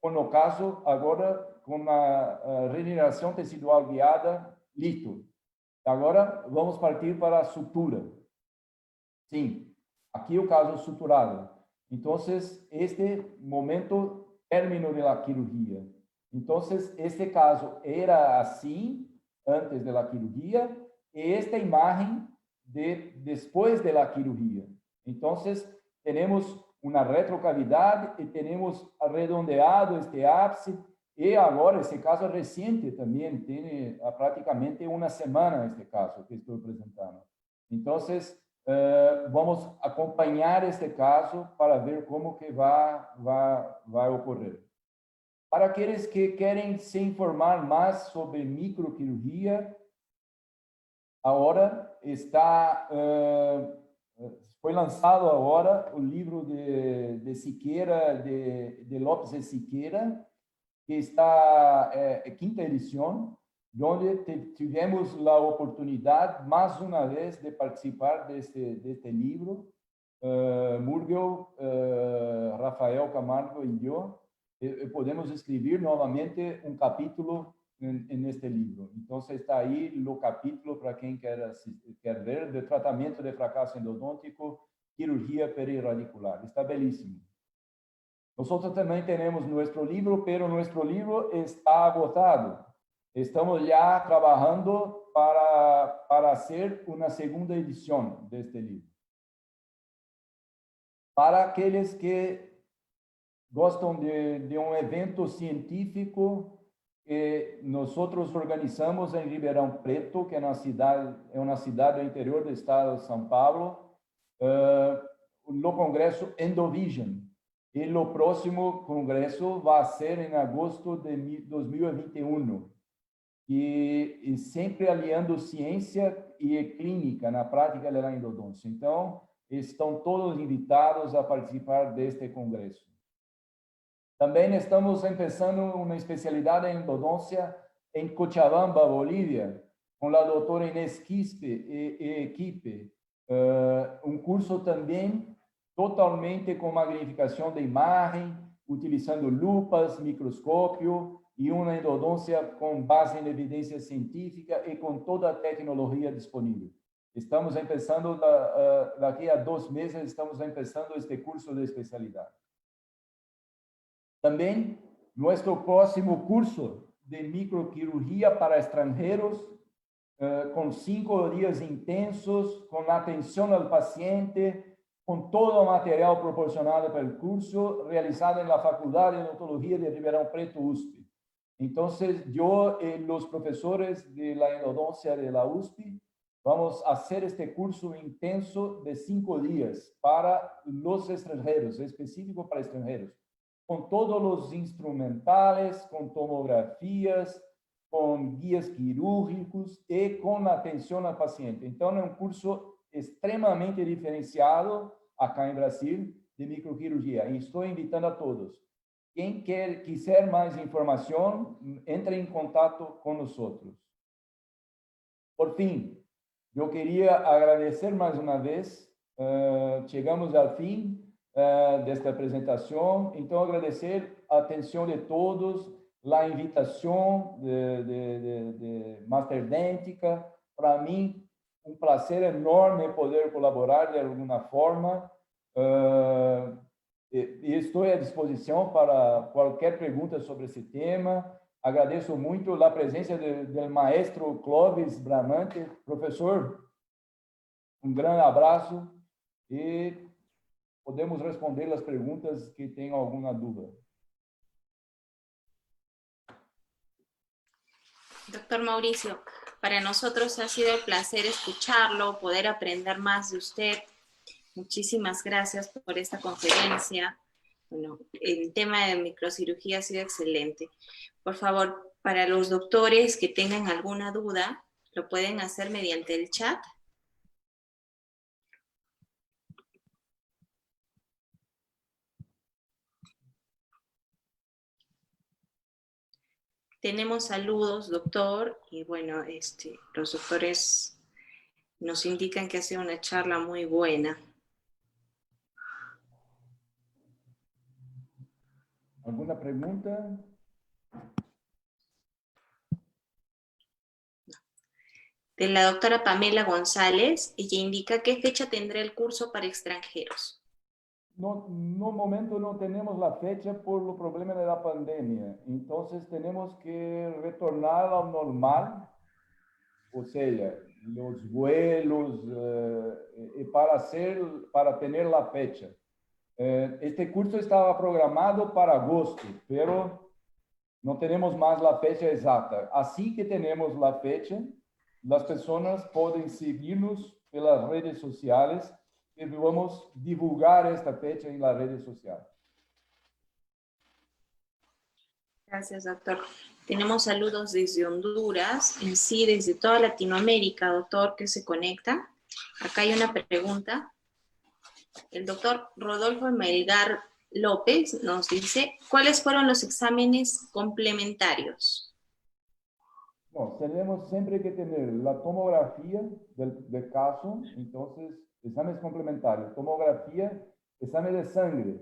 [SPEAKER 2] no caso, agora, com a regeneração tecidual guiada, listo. Agora, vamos partir para a sutura. Sim. Aqui o caso suturado. Então, este momento, término da cirurgia. Então, este caso era assim, antes da cirurgia, e esta imagem depois da cirurgia. Então, temos uma retrocavidade e temos arredondeado este ápice, e agora, esse caso recente também, tem praticamente uma semana este caso que estou apresentando. Então, vamos acompanhar este caso para ver como que vai ocorrer. Para aqueles que querem se informar mais sobre microquirurgia, agora foi lançado agora o livro de Siqueira, de Lopes e Siqueira, que está quinta edição, onde tivemos a oportunidade, mais uma vez, de participar deste livro, Murgel, Rafael Camargo e eu, e podemos escrever novamente um capítulo neste livro. Então, está aí o capítulo para quem quer ver, de tratamento de fracasso endodôntico, cirurgia perirradicular. Está belíssimo. Nós também temos nosso livro, pero nosso livro está agotado. Estamos já trabalhando para fazer uma segunda edição deste livro. Para aqueles que gostam de um evento científico que nós organizamos em Ribeirão Preto, que é uma cidade do interior do estado de São Paulo, no Congresso Endovision. E o próximo congresso vai ser em agosto de 2021. E sempre aliando ciência e clínica na prática da endodôncia. Então, estão todos invitados a participar deste congresso. Também estamos começando uma especialidade em endodôncia en Cochabamba, Bolivia, con la doctora Inés Quispe y equipe. Un curso también totalmente con magnificación de imagen, utilizando lupas, microscopio y una endodoncia con base en evidencia científica y con toda tecnología disponible. Estamos empezando, de aquí a 2 meses, estamos empezando este curso de especialidad. También nuestro próximo curso de microquirurgia para extranjeros, con 5 días intensos, con atención al paciente, con todo el material proporcionado para el curso, realizado en la Facultad de Odontología de Ribeirão Preto, USP. Entonces, yo y los profesores de la endodoncia de la USP vamos a hacer este curso intenso de 5 días para los extranjeros, específico para extranjeros, con todos los instrumentales, con tomografías, con guías quirúrgicos y con atención al paciente. Entonces, es un curso extremadamente diferenciado acá en Brasil de microquirurgia. Y estoy invitando a todos. Quien quiser más información, entre en contacto con nosotros. Por fin, yo quería agradecer más una vez. Llegamos al fin de esta presentación. Entonces, agradecer a atención de todos, la invitación de Masterdêntica. Para mí, un placer enorme poder colaborar de alguna forma. E estou à disposição para qualquer pergunta sobre esse tema. Agradeço muito a presença do maestro Clóvis Bramante. Professor, um grande abraço e podemos responder as perguntas que tenham alguma dúvida.
[SPEAKER 1] Doctor Mauricio, para nosotros ha sido el placer escucharlo, poder aprender más de usted. Muchísimas gracias por esta conferencia. Bueno, el tema de microcirugía ha sido excelente. Por favor, para los doctores que tengan alguna duda, lo pueden hacer mediante el chat. Tenemos saludos, doctor, y bueno, los doctores nos indican que ha sido una charla muy buena.
[SPEAKER 2] ¿Alguna pregunta?
[SPEAKER 1] De la doctora Pamela González, ella indica qué fecha tendrá el curso para extranjeros.
[SPEAKER 2] No momento no tenemos la fecha por el problema de la pandemia. Entonces tenemos que retornar al normal, o sea, los vuelos para tener la fecha. Este curso estaba programado para agosto, pero no tenemos más la fecha exacta. Así que tenemos la fecha, las personas pueden seguirnos en las redes sociales y vamos a divulgar esta fecha en las redes sociales.
[SPEAKER 1] Gracias, doctor. Tenemos saludos desde Honduras, en sí desde toda Latinoamérica, doctor, que se conecta. Acá hay una pregunta. El doctor Rodolfo Melgar López nos dice, ¿cuáles fueron los exámenes complementarios?
[SPEAKER 2] No, tenemos siempre que tener la tomografía del caso, entonces, exámenes complementarios, tomografía, examen de sangre,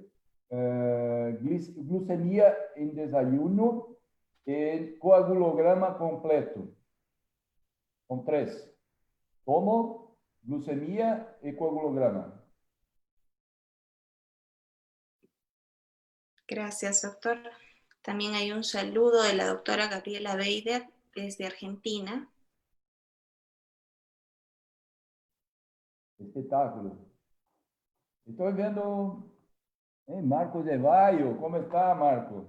[SPEAKER 2] glucemia en desayuno, el coagulograma completo, con 3. Tomo, glucemia y coagulograma.
[SPEAKER 1] Gracias, doctor. También hay un saludo de la doctora Gabriela Beider desde Argentina.
[SPEAKER 2] Espectáculo. Estoy viendo Marcos de Valle. ¿Cómo está, Marco?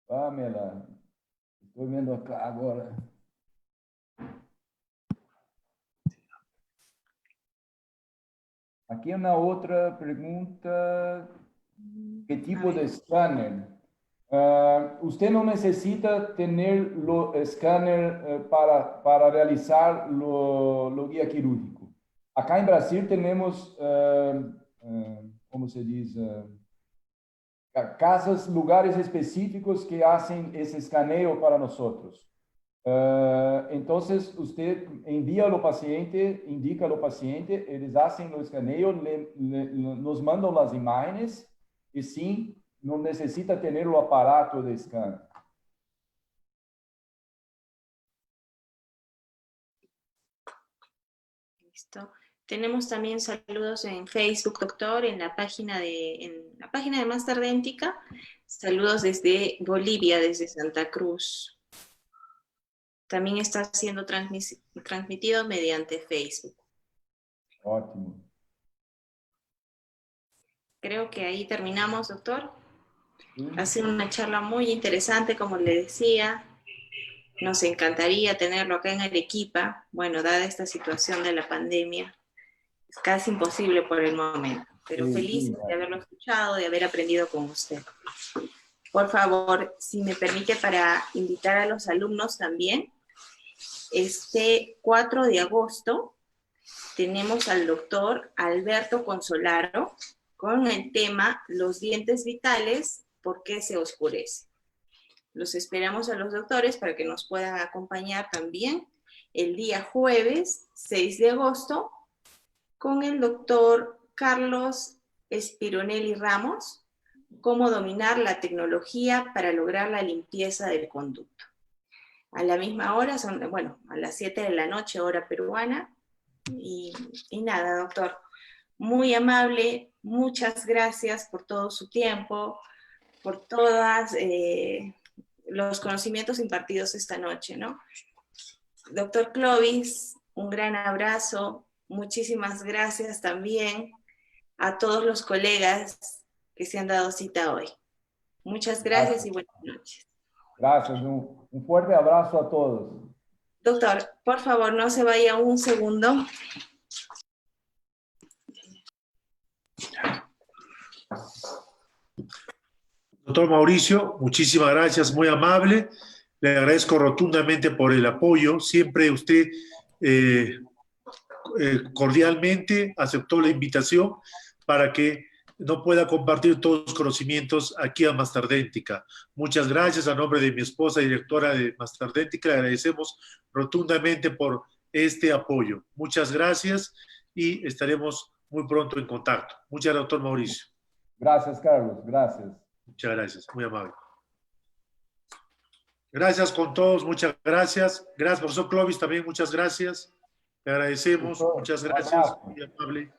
[SPEAKER 2] Pamela, estoy viendo acá ahora. Aquí una otra pregunta. ¿Qué tipo de escáner? Usted no necesita tener los escáner para realizar lo guía quirúrgico. Acá en Brasil tenemos, ¿cómo se dice? casas, lugares específicos que hacen ese escaneo para nosotros. Entonces, usted envía al paciente, indica al paciente, ellos hacen el escaneo, nos mandan las imágenes y sí, no necesita tener el aparato de escáner.
[SPEAKER 1] Listo. Tenemos también saludos en Facebook, doctor, en la página de Master Dentica. Saludos desde Bolivia, desde Santa Cruz. También está siendo transmitido mediante Facebook.
[SPEAKER 2] Ótimo.
[SPEAKER 1] Creo que ahí terminamos, doctor.
[SPEAKER 2] Sí.
[SPEAKER 1] Ha sido una charla muy interesante, como le decía. Nos encantaría tenerlo acá en Arequipa. Bueno, dada esta situación de la pandemia, es casi imposible por el momento, pero
[SPEAKER 2] Sí,
[SPEAKER 1] feliz
[SPEAKER 2] sí,
[SPEAKER 1] de haberlo escuchado, de haber aprendido con usted. Por favor, si me permite, para invitar a los alumnos también, este 4 de agosto tenemos al doctor Alberto Consolaro con el tema Los dientes vitales, ¿por qué se oscurece? Los esperamos a los doctores para que nos puedan acompañar también el día jueves 6 de agosto con el doctor Carlos Espironelli Ramos, cómo dominar la tecnología para lograr la limpieza del conducto. A la misma hora, a las 7 de la noche, hora peruana. Y nada, doctor, muy amable, muchas gracias por todo su tiempo, por todos los conocimientos impartidos esta noche, ¿no? Doctor Clovis, un gran abrazo, muchísimas gracias también a todos los colegas que se han dado cita hoy. Muchas gracias y buenas noches.
[SPEAKER 2] Gracias, un fuerte abrazo a todos.
[SPEAKER 1] Doctor, por favor, no se vaya un segundo.
[SPEAKER 4] Doctor Mauricio, muchísimas gracias, muy amable. Le agradezco rotundamente por el apoyo. Siempre usted cordialmente aceptó la invitación para que no pueda compartir todos los conocimientos aquí a Master Dentica. Muchas gracias a nombre de mi esposa, directora de Master Dentica. Le agradecemos rotundamente por este apoyo. Muchas gracias y estaremos muy pronto en contacto. Muchas gracias, doctor Mauricio.
[SPEAKER 2] Gracias, Carlos. Gracias.
[SPEAKER 4] Muchas gracias, muy amable. Gracias con todos, muchas gracias. Gracias, profesor Clovis, también muchas gracias. Le agradecemos, muchas gracias, muy amable.